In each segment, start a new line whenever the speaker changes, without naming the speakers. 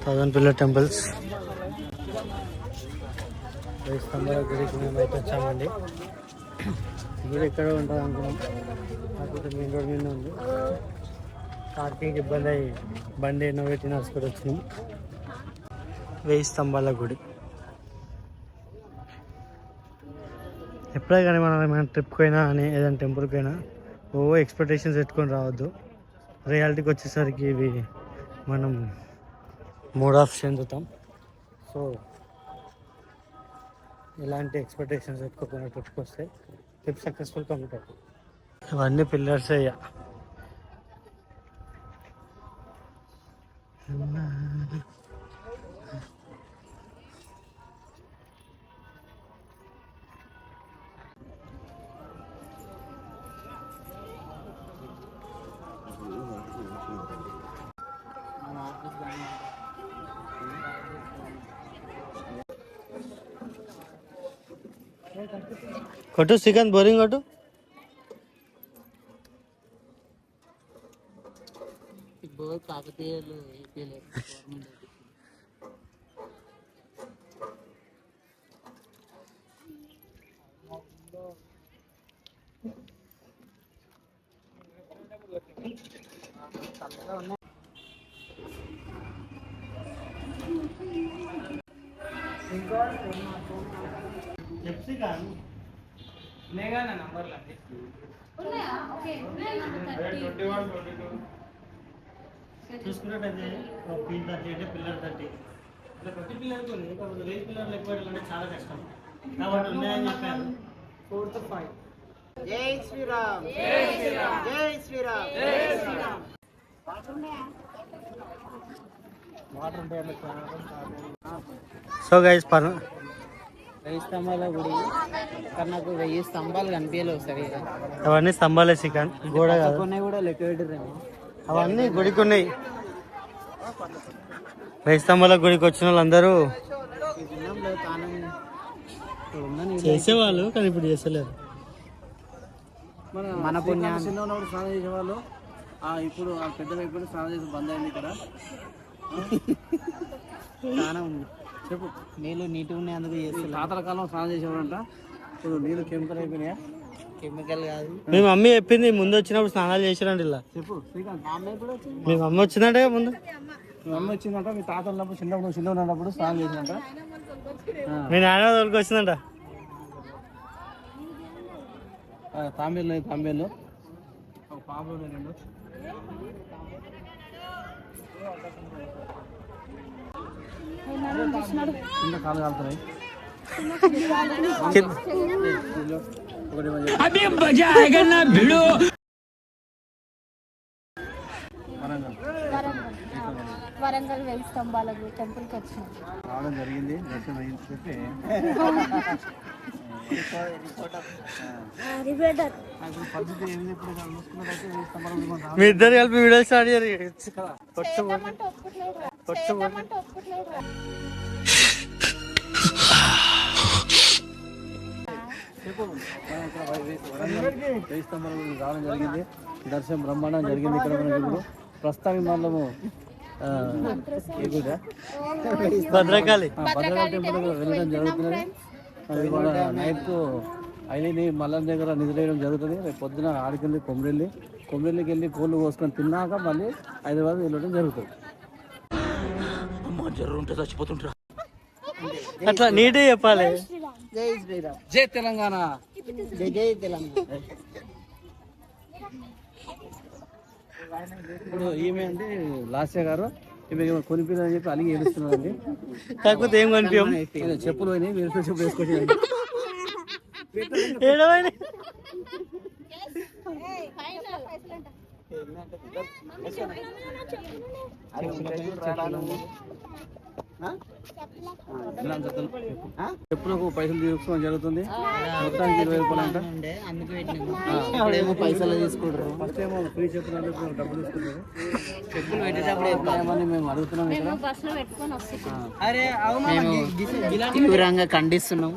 Thousand pillar temples స్తంభాల గుడికి మేమైతే వచ్చామండి. గుడి ఎక్కడ ఉంటుంది అనుకున్నాం, కాకపోతే మెయిన్ రోడ్ మీద ఉంది. పార్కింగ్ ఇబ్బంది అయ్యి బండి ఎన్నో పెట్టి నడుచుకుంటూ వచ్చినాం. 1000 స్తంభాల గుడి. ఎప్పుడే కానీ మనం ఏమైనా ట్రిప్కి అయినా అని ఏదైనా టెంపుల్కి అయినా ఎక్స్పెక్టేషన్స్ పెట్టుకొని రావద్దు. రియాలిటీకి వచ్చేసరికి ఇవి మనం మూడ్ ఆఫ్ చెందుతాం. సో ఎలాంటి ఎక్స్పెక్టేషన్స్ పెట్టుకోకుండా ట్రిప్కి వస్తే ట్రిప్ సక్సెస్ఫుల్ కంప్లీట్ అవుతుంది. ఇవన్నీ పిల్లర్స్ అయ్యా. కొట్టు శ్రీకాంత్, బోరింగ్ కొట్టు.
కాకతీయులు
చూసుకున్నట్టయితే పిల్లర్ 30 అంటే పిల్లర్ 30 ఇట్లా ప్రతి పిల్లర్కి ఉంది. కాకపోతే 1000 పిల్లర్లు ఎక్కువ పెట్టాలంటే చాలా కష్టం కాబట్టి ఉన్నాయని చెప్పారు. 4 to 5.
జై శ్రీరామ్, జై శ్రీరామ్, జై శ్రీరామ్, జై శ్రీరామ్.
వాటర్ ఉంటాయి. సో గైస్
1000 స్తంభాల గుడి ఇక్కడ నాకు 1000 స్తంభాలు కనిపించలేవు సరిగా.
అవన్నీ స్తంభాలే శ్రీకాంత్, గోడ కాదు.
కూడా లెక్క పెట్టిరేమో.
అవన్నీ గుడికి ఉన్నాయి. 1000 స్తంభాల గుడికి వచ్చిన వాళ్ళందరూ చేసేవాళ్ళు, కానీ ఇప్పుడు చేసలేరు.
మన పుణ్యం
చిన్న ఉన్నప్పుడు స్నానం చేసేవాళ్ళు, ఇప్పుడు పెద్ద వైపు స్నానం చేసి బంద్ అయింది ఇక్కడ.
స్నానం చెప్పు, నీళ్ళు నీట్గా ఉన్నాయి అందుకు చేస్తారు.
తాతల కాలం స్నానం చేసేవాడంట, ఇప్పుడు నీళ్ళు కెమికల్ అయిపోయినాయా?
కెమికల్ కాదు.
మీ మమ్మీ చెప్పింది ముందు వచ్చినప్పుడు స్నానాలు చేసిరండి ఇలా.
చెప్పు శ్రీకాంత్.
మీ మమ్మీ వచ్చిందంటే ముందు
మీ అమ్మ వచ్చిందంట, మీ తాత ఉన్నప్పుడు చిన్న ఉన్నప్పుడు స్నానం చేసిందంట.
మీ నాన్న తోలికి వచ్చిందంట.
తాంబేళ్ళు ఒక పాపలు 2 కింద కాలు కాలుతున్నాయి.
వరంగల్ 1000 స్తంభాల టెంపుల్కి వచ్చినాం.
రావడం జరిగింది, దర్శనం అయింది చెప్పి పద్ధతి ఏం చెప్పి చూసుకున్నట్టు
మీ ఇద్దరు కలిపి వీడియో స్టార్ట్ చేయరు.
రావడం జరిగింది, దర్శనం బ్రహ్మాండం జరిగింది. ఇక్కడ మనకు ప్రస్తుతం మనము
భద్రకాళి
టెంపుల్ వెళ్ళడం జరుగుతున్నది. నైట్కు అయిని మల్లం దగ్గర నిద్రలేయడం జరుగుతుంది. రేపు పొద్దున ఆడికెళ్ళి కొమ్రెల్లికి వెళ్ళి కోళ్ళు కోసుకొని తిన్నాక మళ్ళీ హైదరాబాద్ వెళ్ళడం జరుగుతుంది.
అట్లా నీటే చెప్పాలి.
జై శ్రీరామ్,
జై తెలంగాణ,
జై జై తెలంగాణ.
ఇప్పుడు ఈమె అంటే లాస్య గారు, ఈమె కొనిపిందని చెప్పి అలిగి ఏడుస్తున్నదండి.
కాకపోతే ఏం కనిపించం,
చెప్పులు పోయినాయి, వేరే చెప్పులు వేసుకొచ్చి
ఏడవైనా
చెప్పులకు పైసలు తీసుకోవడం జరుగుతుంది. మొత్తానికి 20 రూపాయలు అంట.
ఉండే అందుకు పెట్టినాము. ఇప్పుడేమో పైసలు తీసుకుంటారు.
ఫస్ట్ ఏమో ఫ్రీ చెప్పులు డబ్బులు తీసుకుంటారు.
చెప్పులు పెట్టేటప్పుడు
ఏమని మేము అడుగుతున్నాం ఇక్కడ.
మేము బస్సులో పెట్టుకొని వస్తున్నాం.
మేము తీవ్రంగా ఖండిస్తున్నాం.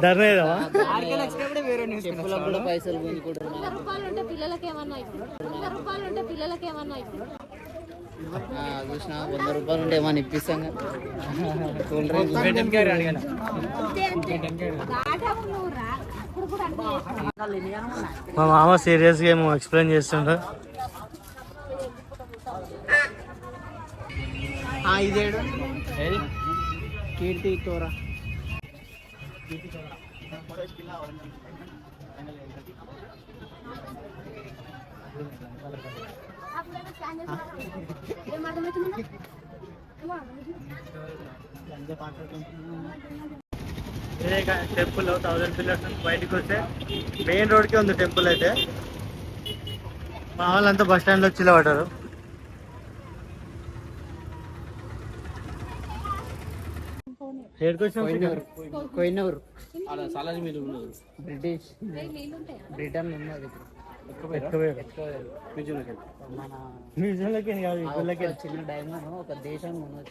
ధర్నేదావా
చెప్పులకు కూడా పైసలు గుంజుకుంటారు.
100 రూపాయలు ఉంటే పిల్లలకి ఏమన్నా ఇప్పుడు 100 రూపాయలు ఉంటే పిల్లలకి ఏమన్నా ఇప్పుడు
చూసినా 100 రూపాయలు ఉంటే ఏమన్నా ఇప్పిస్తాం కదా.
మా మామ సీరియస్గా ఏమో ఎక్స్ప్లెయిన్ చేస్తుండ్రు.
ఇదేడు కీర్తి తోరా
టెంపుల్ 1000 పిల్లర్స్ నుంచి బయటకు వస్తే మెయిన్ రోడ్కే ఉంది టెంపుల్. అయితే మా వాళ్ళంతా బస్ స్టాండ్లో చిల్లబడ్డారు.
కోయినూరు
సాలాజీ మీరు
బ్రిటిష్ బ్రిటన్ ఉన్నది.
మ్యూజియంలోకి కాదు,
ఒక చిన్న డైమండ్ ఒక దేశం ఉన్నది.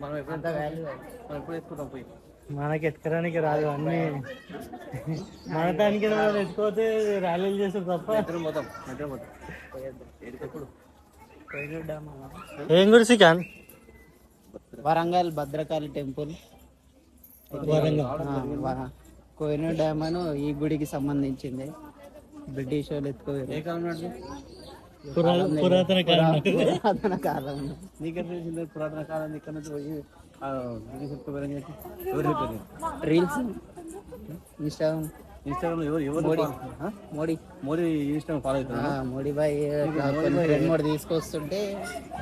మనం
అంత వాల్యూ
ఎప్పుడు ఎక్కుతాం పోయి.
మనకి ఎత్తుకరానికి రాదు. అన్ని మన దానికి ఎత్తుకోతే ర్యాలీలు చేస్తారు తప్ప.
పోతాం ఎప్పుడు
కోయినూరు డ్యామ్
ఏం గురించి కానీ
వరంగల్ భద్రకాళి టెంపుల్. కోయినూరు డ్యామ్ అని ఈ గుడికి సంబంధించింది. బ్రిటిష్ వాళ్ళు ఎత్తుకోవాలి.
ఏ కాలం నాడు?
పురాతన కాలం.
పురాతన కాలం.
నీకెట్లా తెలిసింది పురాతన కాలం? ఇక్కడ నుంచి పోయి ఎవరు చెప్పారు?
రీల్స్ ఇన్స్టాగ్రామ్
ఇన్స్టాగ్రామ్ ఎవరు
మోడీ
మోడీ ఇన్స్టాగ్రామ్ ఫాలో అవుతారా?
మోడీ బాయ్ రెండు మూడు తీసుకొస్తుంటే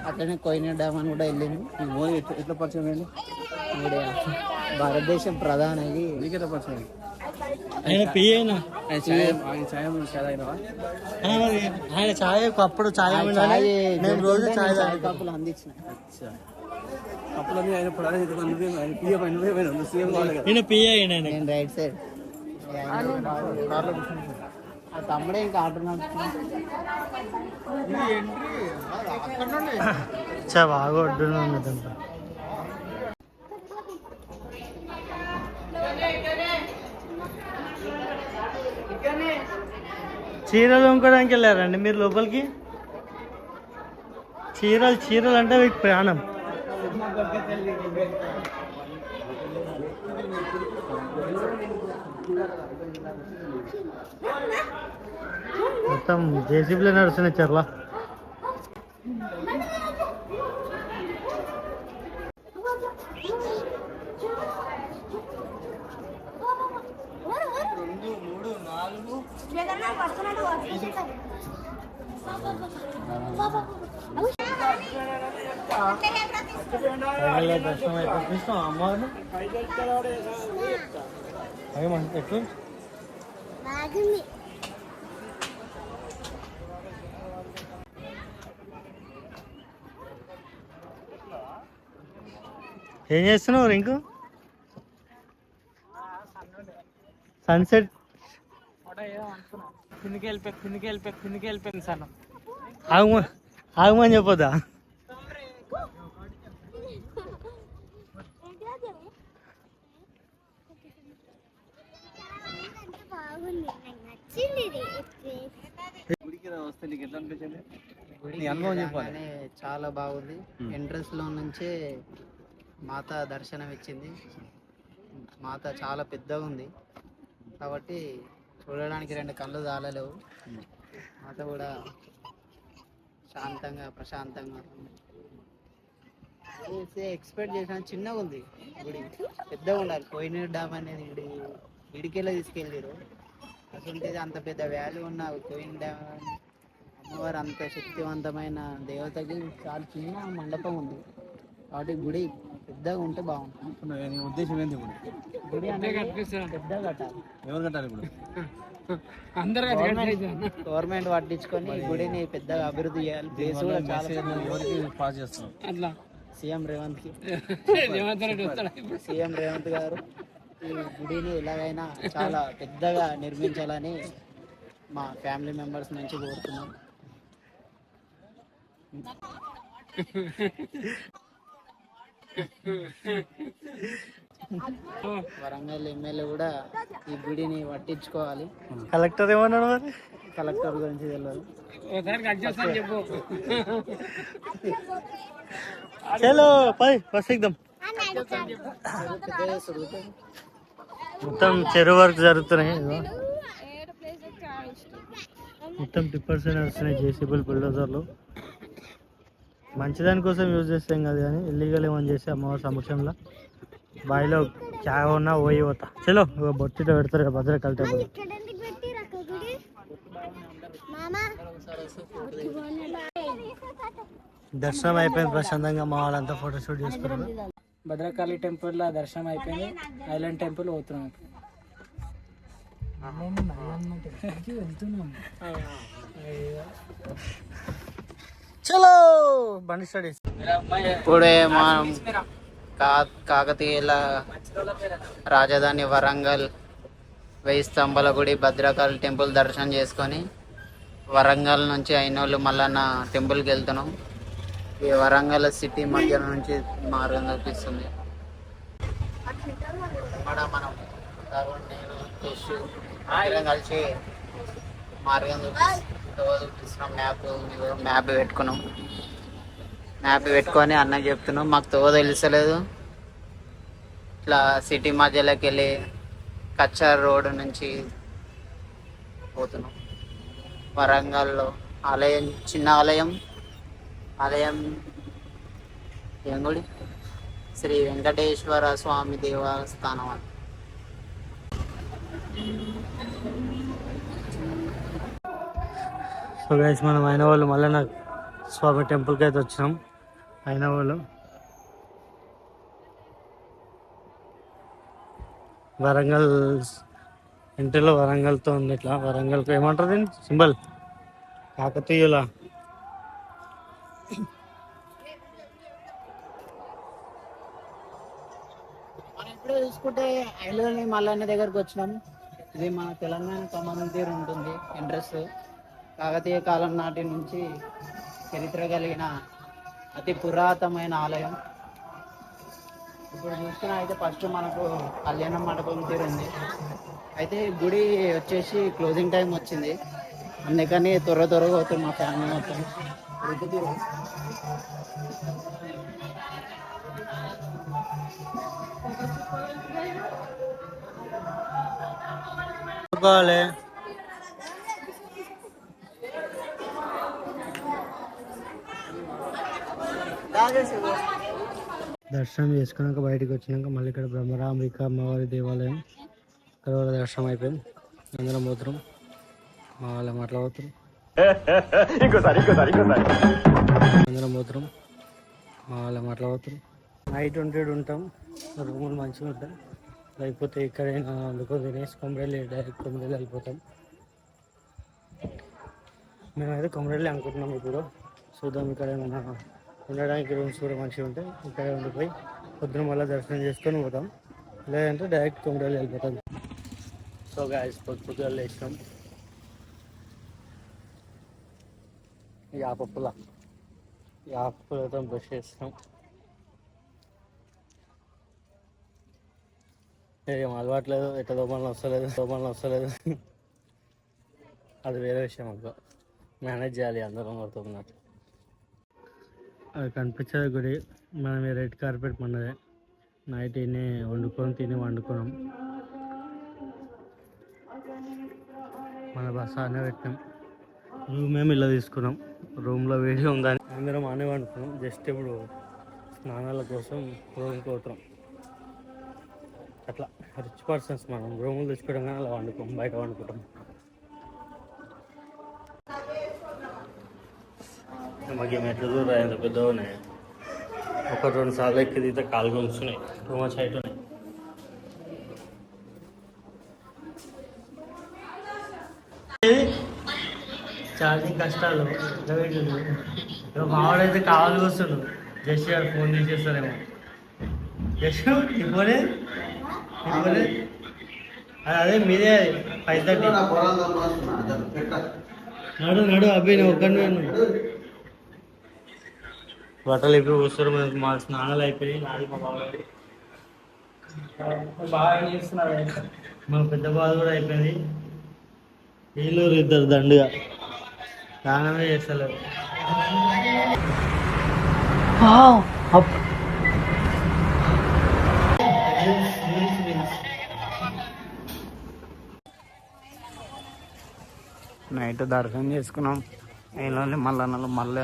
అట్లనే కోయినూరు డ్యామ్ అని కూడా వెళ్ళింది.
ఈ మోడీ ఎట్లా పరిచయం అయింది?
మోడీ భారతదేశం ప్రధాని.
నీకెట్లా పరిచయం అయింది?
ఆయన పియ్యేనా
ఆయన ఛాయం అయినవా?
ఆయన ఛాయ్ అప్పుడు ఛాయ్ మేము రోజు ఛాయ్
కప్పులు అందించిన.
అప్పులన్నీ ఆయన ఇప్పుడు ఆయన పిఎం అయిన సీఎం కావాలి కదా.
నేను పియ్యే ఆయన.
నేను రైట్ సైడ్ తమ్ముడే ఇంకా ఆడుతున్నాడు.
బాగా ఒడ్డునంతా చీరలు అమ్ముకోవడానికి వెళ్ళారండి మీరు లోపలికి? చీరలు అంటే మీకు ప్రాణం. మొత్తం జేసీబీలో నడుస్తున్నాయి చర్ల. దర్శనం అయితే చూస్తాం అమ్మవారిని. ఎట్లు ఏం చేస్తున్నావు రింకు? సన్సెట్ ఆగమని చెప్పొద్దా?
గుడికి వస్తే నీకు ఎట్లా అనిపించింది?
గుడికి రాగానే చాలా బాగుంది. ఎంట్రన్స్ లో నుంచే మాత దర్శనం ఇచ్చింది. మాత చాలా పెద్దగా ఉంది కాబట్టి చూడడానికి 2 కళ్ళు చాలలేవు. మాత కూడా శాంతంగా ప్రశాంతంగా ఎక్స్పెక్ట్ చేసిన చిన్నగా ఉంది. గుడి పెద్దగా ఉండాలి. కోయినూరు డ్యామ్ అనేది ఇడికెళ్ళి తీసుకెళ్ళారు. అసలు అంత పెద్ద వాల్యూ ఉన్న కోయినూరు డ్యామ్ అమ్మవారు అంత శక్తివంతమైన దేవతకి చాలా చిన్న మండపం ఉంది కాబట్టి గుడి పెద్దగా ఉంటే బాగుంటుంది.
నీ ఉద్దేశం ఏంది?
గుడి అంటే పెద్దగా కట్టాలి.
ఎవరు కట్టాలి ఇప్పుడు?
గవర్నమెంట్ పట్టించుకొని గుడిని పెద్దగా అభివృద్ధి చేయాలి. ప్లేస్ కూడా చాలా
ఎవరికి పాస్ చేస్తున్నాం?
సీఎం రేవంత్ గారు ఈ గుడిని ఎలాగైనా చాలా పెద్దగా నిర్మించాలని మా ఫ్యామిలీ మెంబర్స్ నుంచి కోరుతున్నాం. వరంగల్ ఎమ్మెల్యే కూడా ఈ గుడిని పట్టించుకోవాలి.
కలెక్టర్ ఏమన్నాడు మరి?
కలెక్టర్ గురించి తెలియదు.
చలో పై బస్ ఎక్దాం. మొత్తం చెరువు వర్క్ జరుగుతున్నాయి. మొత్తం టిప్పర్స్ వస్తున్నాయి, జేసీబీలు, బుల్డోజర్లు. మంచిదాని కోసం యూజ్ చేస్తాం కదా, కానీ ఇల్లీగల్ ఏమని చేస్తే అమ్మవారి సమక్షంలో బావిలో చాగ ఉన్నా పోయి పోతా. చలో బొట్టితో పెడతారు కదా భద్రకాళి టెంపుల్. దర్శనం అయిపోయింది ప్రశాంతంగా, మా వాళ్ళంతా ఫోటోషూట్ చేసుకున్నారు.
భద్రకాళి టెంపుల్ లో దర్శనం అయిపోయింది. ఐలాండ్ టెంపుల్ పోతున్నాం.
చలో బండి స్టడీస్.
ఇప్పుడే మనం కాకతీయుల రాజధాని వరంగల్ 1000 స్తంభాల గుడి భద్రకాళి టెంపుల్ దర్శనం చేసుకొని వరంగల్ నుంచి అయినోళ్ళు మల్లన్న టెంపుల్కి వెళ్తున్నాం. ఈ వరంగల్ సిటీ మధ్య నుంచి మార్గం చూపిస్తుంది. మనం కలిసి మార్గం చూపిస్తున్నాం. మ్యాప్ పెట్టుకున్నాం. మ్యాప్ పెట్టుకొని అన్నకి చెప్తున్నాం మాకు తోవ తెలుసలేదు. ఇట్లా సిటీ మధ్యలోకి వెళ్ళి కచ్చార్ రోడ్ నుంచి పోతున్నాం. వరంగల్లో ఆలయం, చిన్న ఆలయం ఏం గుడి? శ్రీ వెంకటేశ్వర స్వామి దేవస్థానం అని.
సో గైస్ మనం అయిన వాళ్ళు మళ్ళీ నాకు స్వామి టెంపుల్కి అయితే వచ్చినాం. అయిన వాళ్ళు వరంగల్ ఎంట్రీలో వరంగల్తో ఉంది. ఇట్లా వరంగల్కి ఏమంటారు సింబల్? కాకతీయుల
మనం ఇప్పుడే చూసుకుంటే ఐలోని మల్లన్న దగ్గరకు వచ్చినాం. ఇది మన తెలంగాణ కమాన్ తీరు ఉంటుంది ఎంట్రెస్. కాకతీయ కాలం నాటి నుంచి చరిత్ర కలిగిన అతి పురాతనమైన ఆలయం. ఇప్పుడు చూసుకున్నా అయితే ఫస్ట్ మనకు కళ్యాణ మండపం తీరుంది. అయితే గుడి వచ్చేసి క్లోజింగ్ టైం వచ్చింది, అందుకని త్వరగా అవుతుంది మా ఫ్యామిలీ మొత్తం.
దర్శనం చేసుకున్నాక బయటకు వచ్చినాక మళ్ళీ ఇక్కడ బ్రహ్మరాంబిక అమ్మవారి దేవాలయం ఇక్కడ దర్శనం అయిపోయింది. అందరం పోతున్నాం, మా వాళ్ళ మాట్లాడుతున్నాం. అందరం పోతున్నాం, మా వాళ్ళ మాట్లాడుతున్నాం. నైట్ ఉంటాం, రూములు మంచిగా ఉంటాయి. లేకపోతే ఎక్కడైనా అందుకో తినేసి కొమరెల్లి డైరెక్ట్ కొమరెల్లి వెళ్ళిపోతాం. మేమైతే కొమరెల్లి అనుకుంటున్నాం. ఇప్పుడు చూద్దాం, ఇక్కడ ఏమైనా ఉండడానికి రూమ్స్ కూడా మంచిగా ఉంటాయి. ఇక్కడే ఉండిపోయి పొద్దున మళ్ళీ దర్శనం చేసుకొని పోతాం, లేదంటే డైరెక్ట్ కొమరెల్లి వెళ్ళిపోతాం. సో గాయస్ పొద్దుగా లేచినాం. యాపప్పులతో బ్రష్ చేస్తున్నాం. ఏం అలవాట్లేదు, ఎట్లా దోమలు వస్తలేదు. అది వేరే విషయం. అనుకో మేనేజ్ చేయాలి అందరం పడుతున్నట్టు. అది కనిపించేది గుడి. మనం రెడ్ కార్పెట్ మనదే. నైట్ తిని వండుకున్నాం. మన బస్ ఆనే పెట్టినాం. రూమ్ మేము ఇలా తీసుకున్నాం. రూమ్లో వేడి ఉందని అందరం ఆనే వండుకున్నాం. జస్ట్ ఇప్పుడు స్నానాల కోసం రూమ్కి పోతాం. అట్లా రిచ్ పర్సన్స్ మనం రూములు తెచ్చుకోవడం కానీ అలా వండుకోం, బయట వండుకుంటాం. మాకు మెట్లు దూరం ఎంత పెద్దగా ఉన్నాయి. 1-2 సార్లు ఎక్కి దిగితే కాలు గుంచున్నాయి. టూ మచ్ హైట్ ఉన్నాయి. ఛార్జింగ్ కష్టాలు. మావాడైతే కావాలి వస్తుండు. జస్ట్ గారు ఫోన్ తీసేస్తారేమో. జస్ట్ ఇవ్వలే ఇవ్వలే అదే మీదే 5:30. నడు నడు అబ్బాయి నేను ఒక్కడిని బట్టలు అయిపోయి కూర్చోరు. మా స్నానాలు అయిపోయి నాది మా బాబాయ్ బాగా చేస్తున్నారు. మా పెద్ద బాధ కూడా అయిపోయింది. వీళ్ళు ఇద్దరు దండుగా స్నానమే చేస్తలేరు.
నైట్ దర్శనం చేసుకున్నాం. మళ్ళీ